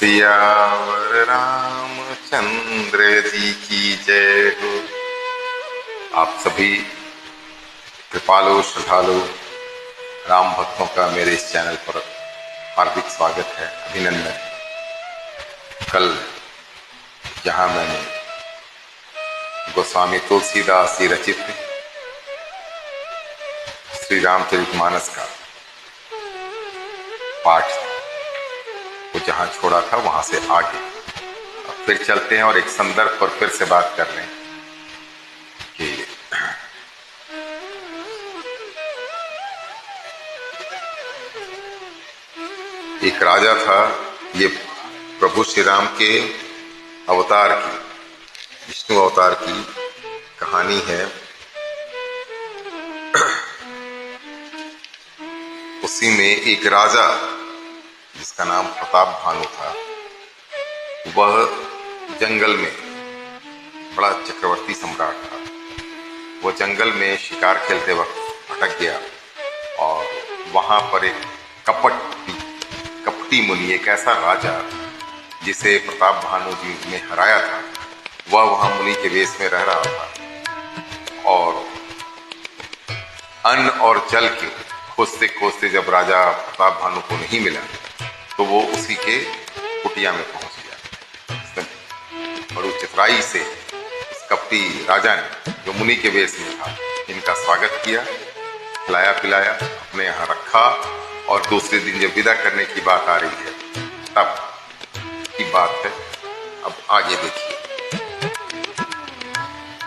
सियावर रामचंद्र जी की जय हो। आप सभी कृपालु श्रद्धालु राम भक्तों का मेरे इस चैनल पर हार्दिक स्वागत है, अभिनंदन। कल जहां मैंने गोस्वामी तुलसीदास जी रचित श्री रामचरितमानस का पाठ वो जहां छोड़ा था वहां से आगे अब फिर चलते हैं और एक संदर्भ पर फिर से बात कर रहे हैं कि एक राजा था। ये प्रभु श्री राम के अवतार की, विष्णु अवतार की कहानी है। उसी में एक राजा जिसका नाम प्रताप भानु था, वह जंगल में बड़ा चक्रवर्ती सम्राट था। वह जंगल में शिकार खेलते वक्त भटक गया और वहां पर एक कपटी मुनि, एक ऐसा राजा जिसे प्रताप भानु जी ने हराया था, वह वहां मुनि के वेश में रह रहा था। और अन्न और जल के खोजते खोजते जब राजा प्रताप भानु को नहीं मिला तो वो उसी के कुटिया में पहुंच गया। बड़ी चितराई से इस कपटी राजा ने, जो मुनि के वेश में था, इनका स्वागत किया, खिलाया पिलाया, अपने यहाँ रखा। और दूसरे दिन जब विदा करने की बात आ रही है तब की बात है। अब आगे देखिए।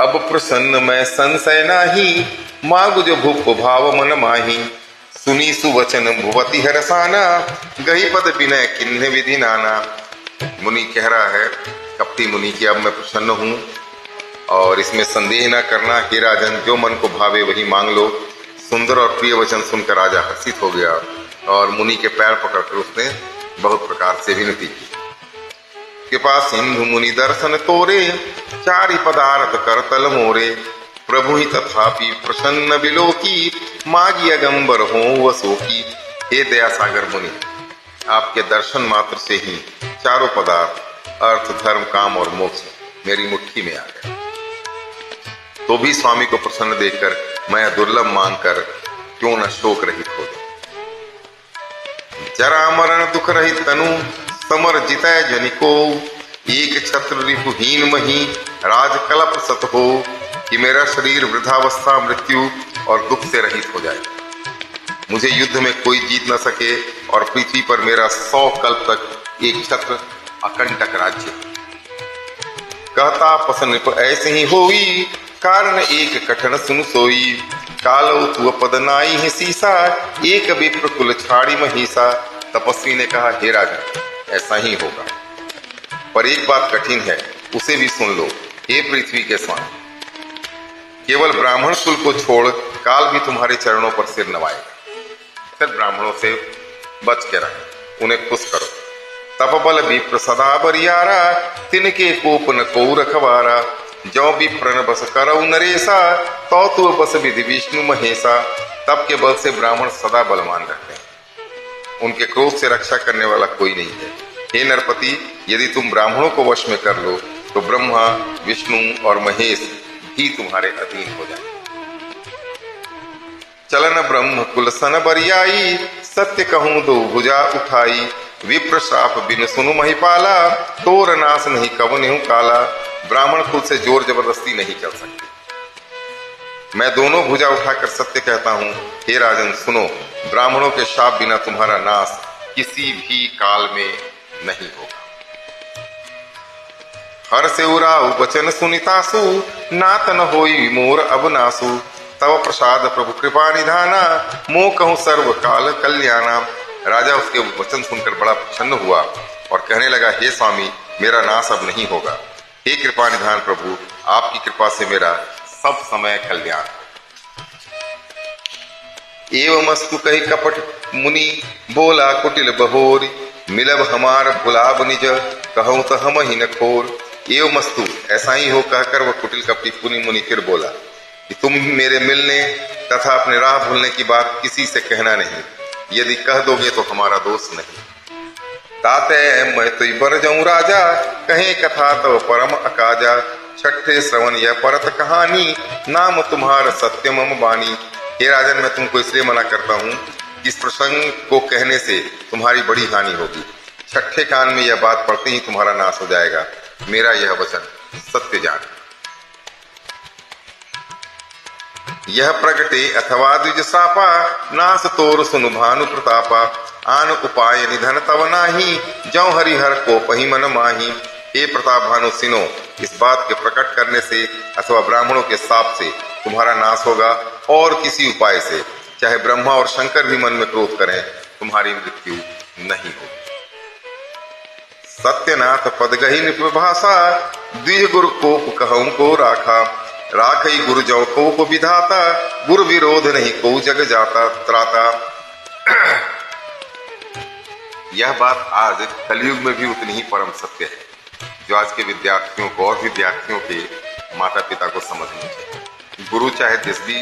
अब प्रसन्न मैं संशय नाही, मागु जो भूप भाव मन माही। सुनी सुवचन भुवति हरसाना, गही पद विनय किन्ह विधि नाना। मुनि कह रहा है, कपटी मुनि, की अब मैं प्रसन्न हूं और इसमें संदेह न करना हे राजन, जो मन को भावे वही मांग लो। सुंदर और प्रिय वचन सुनकर राजा हर्षित हो गया और मुनि के पैर पकड़कर उसने बहुत प्रकार से विनती की। कृपा सिंधु मुनि दर्शन तोरे, चारि पदार्थ कर तल मोरे। प्रभु ही तथापि प्रसन्न बिलोकी, मागी अगंबर हो वसोकी। हे दया सागर मुनि, आपके दर्शन मात्र से ही चारों पदार्थ अर्थ धर्म काम और मोक्ष मेरी मुट्ठी में आ गया। तो भी स्वामी को प्रसन्न देखकर मैं दुर्लभ मांगकर क्यों न शोक रहित हो जाऊं। जरा मरण दुख रहित तनु, समर जितय जनिको। एक छत्र रिपुहीन मही, राज कलप सत हो। कि मेरा शरीर वृद्धावस्था, मृत्यु और दुख से रहित हो जाए। मुझे युद्ध में कोई जीत न सके और पृथ्वी पर मेरा 100 कल्प तक एक छत्र अकंटक राज्य। कहता पसंद ऐसे ही होई, कारण एक कठन सुन सोई। कालो तु पद नाई है सीसा, एक विप्र कुल छाड़ी महिषा। तपस्वी ने कहा, हे राजा, ऐसा ही होगा, पर एक बात कठिन है, उसे भी सुन लो। हे पृथ्वी के स्वामी, केवल ब्राह्मण कुल को छोड़ काल भी तुम्हारे चरणों पर सिर नवाएगा। फिर ब्राह्मणों से बच के रहो, उन्हें खुश करो। तपबल विप्र सदा बरियारा, तिनके कोप न को रखवारा। जो विप्र न बस करऊ नरेसा, तो बस विधि विष्णु महेशा। तप के बल से ब्राह्मण सदा बलवान रहते हैं, उनके क्रोध से रक्षा करने वाला कोई नहीं है। हे नरपति, यदि तुम ब्राह्मणों को वश में कर लो तो ब्रह्मा, विष्णु और महेश ही तुम्हारे अधीन हो जाए। चलन ब्रह्म कुल सन बरियाई, सत्य कहूं दो भुजा उठाई। विप्र श्राप बिन सुनु महिपाला, तोर नाश नहीं कवनेहु काला। ब्राह्मण कुल से जोर जबरदस्ती नहीं चल सकती। मैं दोनों भुजा उठाकर सत्य कहता हूं, हे राजन सुनो, ब्राह्मणों के शाप बिना तुम्हारा नाश किसी भी काल में नहीं होगा। हर से उराऊ वचन सुनितासु, नात न होई मोर अब नासु। तव प्रसाद प्रभु कृपा निधाना, मोह कहूं सर्व काल कल्याणा। राजा उसके वचन सुनकर बड़ा प्रसन्न हुआ और कहने लगा, हे स्वामी, मेरा नाश अब नहीं होगा। हे कृपा निधान प्रभु, आपकी कृपा से मेरा सब समय कल्याण। एवमस्तु कही कपट मुनि, बोला कुटिल बहोरी। मिलब हमार भुलाब निज, कहूं तो हम ही न खोर। एवमस्तु, ऐसा ही हो कहकर वह कुटिल कपटी मुनि फिर बोला कि तुम मेरे मिलने तथा अपने राह भूलने की बात किसी से कहना नहीं। यदि कह दोगे तो हमारा दोष नहीं। ताते मैं तुई बर जाऊं राजा, कहे कथा तो परम अकाजा। छठे श्रवण यह परत कहानी, नाम तुम्हार सत्य मम बानी। हे राजन, मैं तुमको इसलिए मना करता हूँ, इस प्रसंग को कहने से तुम्हारी बड़ी हानि होगी। छठे कान में यह बात पढ़ते ही तुम्हारा नाश हो जाएगा। मेरा यह वचन सत्य जान। यह प्रगटे अथवा द्विज सापा, नास तोर सुनु भानु प्रतापा। आन उपाय निधन तव नाही, जौ हरिहर को पही मन माही। हे प्रताप भानु सिनो, इस बात के प्रकट करने से अथवा ब्राह्मणों के शाप से तुम्हारा नाश होगा, और किसी उपाय से, चाहे ब्रह्मा और शंकर भी मन में क्रोध करें, तुम्हारी मृत्यु नहीं होगी। सत्यनाथ पद गही निभाषा, द्विज गुरु कोप कहूं को राखा। राखई गुरु जौ को विधाता, गुरु विरोध नहीं को जग जाता त्राता। यह बात आज कलयुग में भी उतनी ही परम सत्य है, जो आज के विद्यार्थियों को और विद्यार्थियों के माता पिता को समझनी चाहिए। गुरु चाहे जिस भी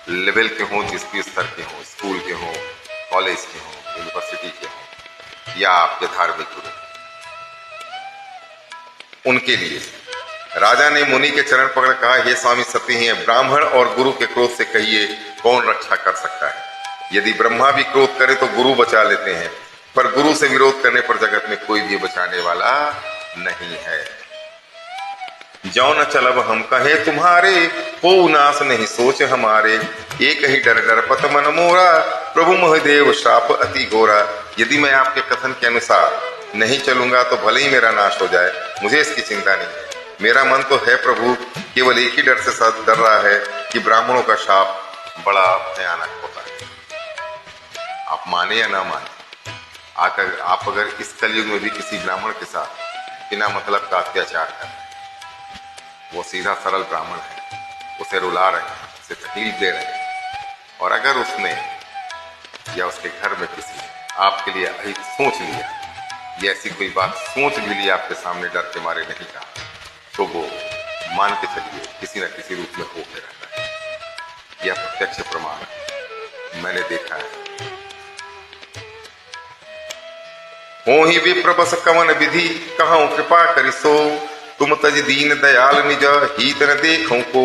लेवल के हों, जिस भी स्तर के हों, स्कूल के हों, कॉलेज के हों, यूनिवर्सिटी के हों, या आपके धार्मिक गुरु, उनके लिए राजा ने मुनि के चरण पकड़ कहा, हे स्वामी सत्य ही है, ब्राह्मण और गुरु के क्रोध से कहिए कौन रक्षा कर सकता है। यदि ब्रह्मा भी क्रोध करे तो गुरु बचा लेते हैं, पर गुरु से विरोध करने पर जगत में कोई भी बचाने वाला नहीं है। जौ न चलब हम कहे तुम्हारे, हो नाश नहीं सोच हमारे। एक ही डर डरपत मन मोरा, प्रभु महदेव श्राप अति घोरा। यदि मैं आपके कथन के अनुसार नहीं चलूंगा तो भले ही मेरा नाश हो जाए, मुझे इसकी चिंता नहीं है। मेरा मन तो है प्रभु, केवल एक ही डर से डर रहा है कि ब्राह्मणों का शाप बड़ा भयानक होता है। आप माने या ना माने, आप अगर इस कलयुग में भी किसी ब्राह्मण के साथ बिना मतलब का अत्याचार कर रहे हैं, वो सीधा सरल ब्राह्मण है, उसे रुला रहे हैं, उसे तकलीफ दे रहे हैं, और अगर उसने या उसके घर में किसी आपके लिए अहित सोच लिया, या ऐसी कोई बात सोच भी लिया, आपके सामने डर के मारे नहीं कहा, तो वो मान के चलिए किसी न किसी रूप में होके रहता है। यह प्रत्यक्ष प्रमाण है, मैंने देखा है। हो ही विप्र बस कवन विधि, कहूं कृपा करिसो। तुम तज दीन दयाल निज, हित न देखूं को।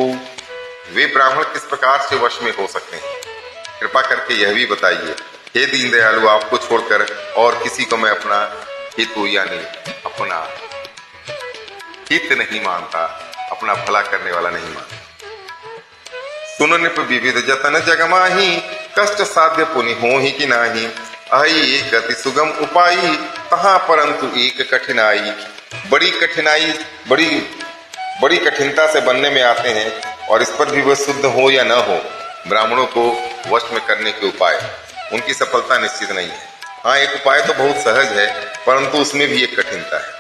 वे ब्राह्मण किस प्रकार से वश में हो सकते हैं, कृपा करके यह भी बताइए। हे दीन दयालु, आपको छोड़कर और किसी को मैं अपना हित यानी अपना हित नहीं मानता, अपना भला करने वाला नहीं मानता। सुन निप विविध जतन जगमाही, कष्ट साध्य पुनि हो ही कि नाही। अहि एक अति सुगम उपाई, तहाँ परंतु एक कठिनाई। बड़ी कठिनता से बनने में आते हैं, और इस पर भी वह शुद्ध हो या न हो, ब्राह्मणों को वश में करने के उपाय, उनकी सफलता निश्चित नहीं है। हाँ, एक उपाय तो बहुत सहज है, परंतु उसमें भी एक कठिनता है।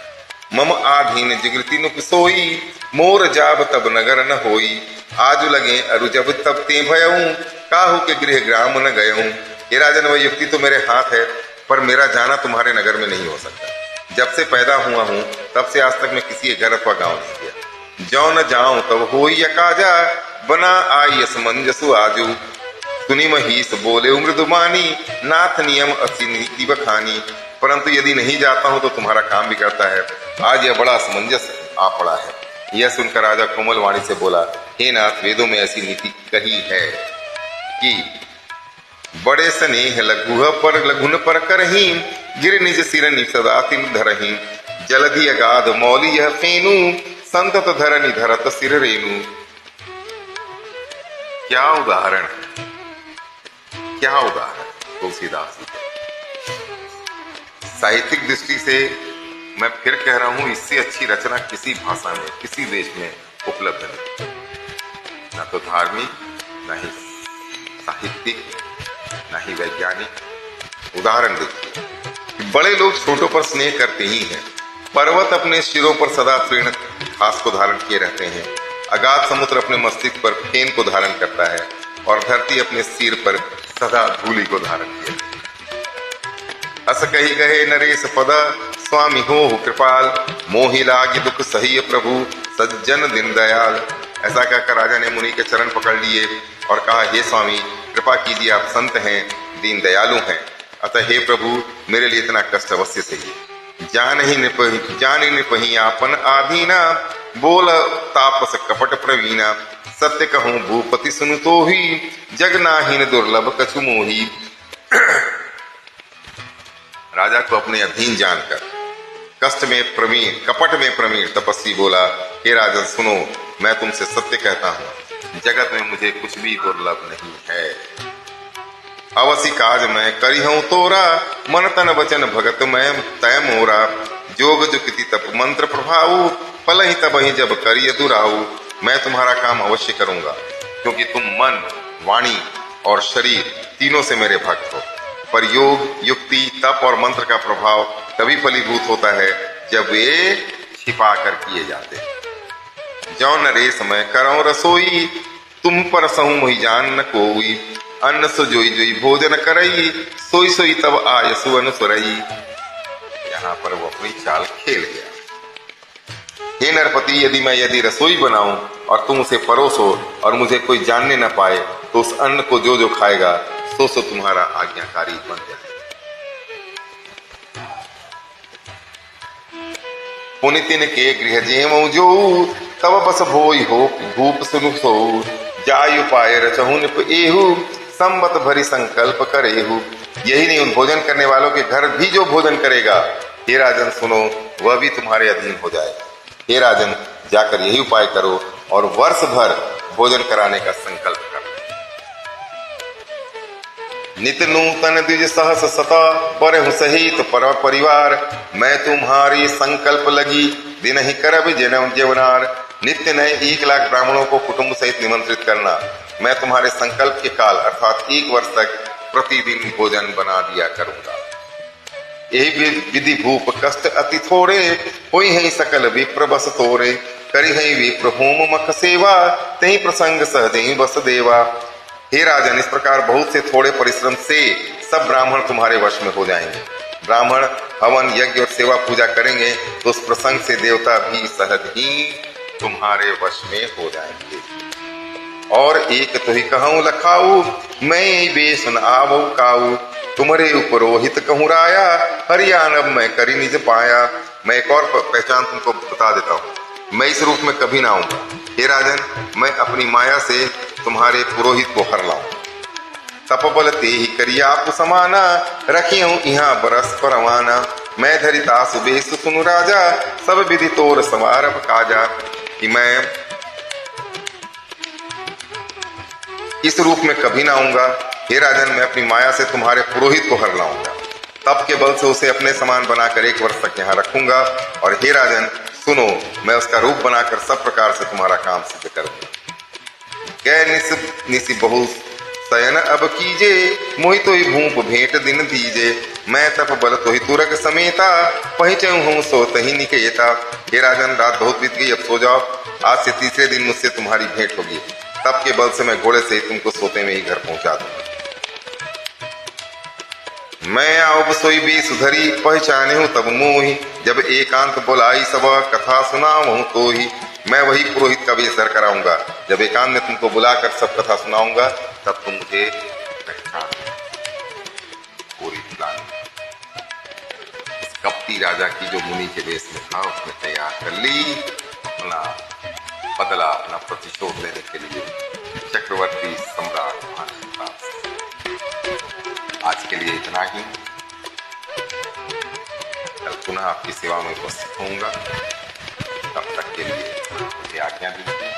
मम आधीन जिगृति नुक सोई, मोर जाब तब नगर न होई। आजु लगे अरु जब तब ते भयऊं, काहू के गृह ग्राम न गयऊं। हे राजन, वह युक्ति तो मेरे हाथ है, पर मेरा जाना तुम्हारे नगर में नहीं हो सकता। जब से पैदा हुआ हूँ तब से आज तक मैं किसी घर अथवा गांव नहीं गया। जौ न जाऊं तब होई अकाजा, बना आई असमंजसु आजू। सुनी महीस बोले मृदुमानी, नाथ नियम असी नीति बखानी। परंतु यदि नहीं जाता हूं तो तुम्हारा काम बिगड़ता है। आज यह बड़ा असमंजस आ पड़ा है। यह सुनकर राजा कोमल वाणी से बोला, हे नाथ, वेदों में ऐसी नीति कही है कि बड़े स्नेह लघुन पर करही, गिर निज सिर निसदा तिन धरही। जलधि अगाध मौली यह फेनु, संतत धरनि धरत सिर रेणु। क्या उदाहरण है, क्या उदाहरण तुलसीदास जी। साहित्यिक दृष्टि से मैं फिर कह रहा हूं, इससे अच्छी रचना किसी भाषा में, किसी देश में उपलब्ध नहीं। ना तो धार्मिक, ना ही साहित्यिक, ना ही वैज्ञानिक। उदाहरण देखिए, बड़े लोग छोटों पर स्नेह करते ही हैं। पर्वत अपने सिरों पर सदा तृण घास को धारण किए रहते हैं। अगाध समुद्र अपने मस्तिष्क पर फेन को धारण करता है, और धरती अपने सिर पर सदा धूलि को धारण किए। अस कही कहे नरेश पद, स्वामी हो कृपाल। मोहि लागी दुख सही प्रभु, सज्जन दिन दयाल। ऐसा कहकर राजा ने मुनि के चरण पकड़ लिए और कहा, हे स्वामी, कृपा कीजिए, आप संत हैं, दीन दयालु हैं। अतः हे प्रभु, मेरे लिए इतना कष्ट अवश्य सही। जान ही नृपहि आपन आधीना, बोल तापस कपट प्रवीणा। सत्य कहूँ भूपति सुनु तो ही, जग नाहीन दुर्लभ कछु मोही। राजा को अपने अधीन जानकर कष्ट में प्रवीण, कपट में प्रवीण तपस्वी बोला, हे राजन सुनो, मैं तुमसे सत्य कहता हूँ, जगत में मुझे कुछ भी दुर्लभ नहीं है। अवसी काज मैं करी हूं तोरा, मन तन वचन भगत मैं तय मोरा। जोग जुक्ति तप मंत्र प्रभाऊ, फल ही तब ही जब करिय दुराऊ। मैं तुम्हारा काम अवश्य करूंगा, क्योंकि तुम मन, वाणी और शरीर तीनों से मेरे भक्त हो। पर योग, युक्ति, तप और मंत्र का प्रभाव तभी फलीभूत होता है जब वे छिपा कर किए जाते हैं। जौ नरेश मैं करऊं रसोई, तुम पर सहु मोहि जान न कोई। अन्न सो जोई जोई भोजन करई, सोई सोई तब आय सुवन सुरई। यहाँ पर वो अपनी चाल खेल गया। हे नरपति, यदि रसोई बनाऊं और तुम उसे परोसो और मुझे कोई जानने न पाए, तो उस अन्न को जो जो खाएगा सो तुम्हारा आज्ञाकारी बन जाए। पुनितिन के गृह जेमऊ जो, तब बस भोई हो भूप सुनु सो। जायु पाए रचहु निप एहु, संबत भरी संकल्प करेहु। यही नहीं, उन भोजन करने वालों के घर भी जो भोजन करेगा, हे राजन सुनो, वह भी तुम्हारे अधीन हो जाए। हे राजन, जाकर यही उपाय करो और वर्ष भर भोजन कराने का संकल्प करो। नित नूतन द्विज सहस सता, बरहु सहित पर परिवार। मैं तुम्हारी संकल्प लगी, दिन ही करब जन्म जेवनार। नित्य नए 1 लाख ब्राह्मणों को कुटुंब सहित निमंत्रित करना। मैं तुम्हारे संकल्प के काल अर्थात 1 वर्ष तक प्रतिदिन भोजन बना दिया करूंगा। यही विधि भूप कष्ट अति थोड़े, होई है सकल विप्र बस तोरे। करी है विप्र होम मख सेवा, तही प्रसंग सहज ही बस देवा। हे राजन, इस प्रकार बहुत से थोड़े परिश्रम से सब ब्राह्मण तुम्हारे वश में हो जाएंगे। ब्राह्मण हवन यज्ञ और सेवा पूजा करेंगे तो उस प्रसंग से देवता भी सहज ही तुम्हारे वश में हो जाएंगे। और एक तो ही कहूं लखाऊ, मैं बेस न आवऊ काऊ। तुम्हारे उपरोहित कहूं राया, हरियाणव मैं करी निज पाया। मैं एक और पहचान तुमको बता देता हूँ, मैं इस रूप में कभी ना आऊंगा। हे राजन, मैं अपनी माया से तुम्हारे पुरोहित को हर लाऊं। तपबल ते ही करिया आप समाना, रखी हूं यहाँ बरस पर रवाना। मैं धरिता सुबेश सुनु राजा, सब विधि तोर समारभ काजा। कि मैं इस रूप में कभी ना आऊंगा। हे राजन, मैं अपनी माया से तुम्हारे पुरोहित को हर लाऊंगा, तप के बल से उसे अपने समान बनाकर 1 वर्ष तक यहाँ रखूंगा। और हे राजन सुनो, मैं उसका रूप बनाकर सब प्रकार से तुम्हारा काम सिद्ध करूंगा। कै निसि बहु शयन अब कीजे, मोहि तो ही भूप भेंट दिन दीजे। मैं तप बल तो ही तुरग समेता, पहुंचऊ हूँ सो तही निकेता। हे राजन, रात बहुत बीत गई, अब सो जाओ। आज से 3रे दिन मुझसे तुम्हारी भेंट होगी। तप के बल से मैं घोड़े से तुमको सोते में ही घर पहुंचा दूंगा। मैं आओ सोई भी सुधरी, पहचाने हूँ तब मोही। जब एकांत बोलाई सब, कथा सुनाऊं तो ही। मैं वही पुरोहित का वेश धर कर आऊंगा। जब एकांत में तुमको बुलाकर सब कथा सुनाऊंगा, तब तुम मुझे पहचान पूरी प्लान। इस कपटी राजा की जो मुनि के वेश में था, उसने तैयार कर ली अपना बदला, अपना प्रतिशोध लेने के लिए चक्रवर्ती सम्राट महाराज। आज के लिए इतना ही। कल पुनः आपकी सेवा में उपस्थित होऊंगा। तब तक के लिए मुझे आज्ञा दीजिए।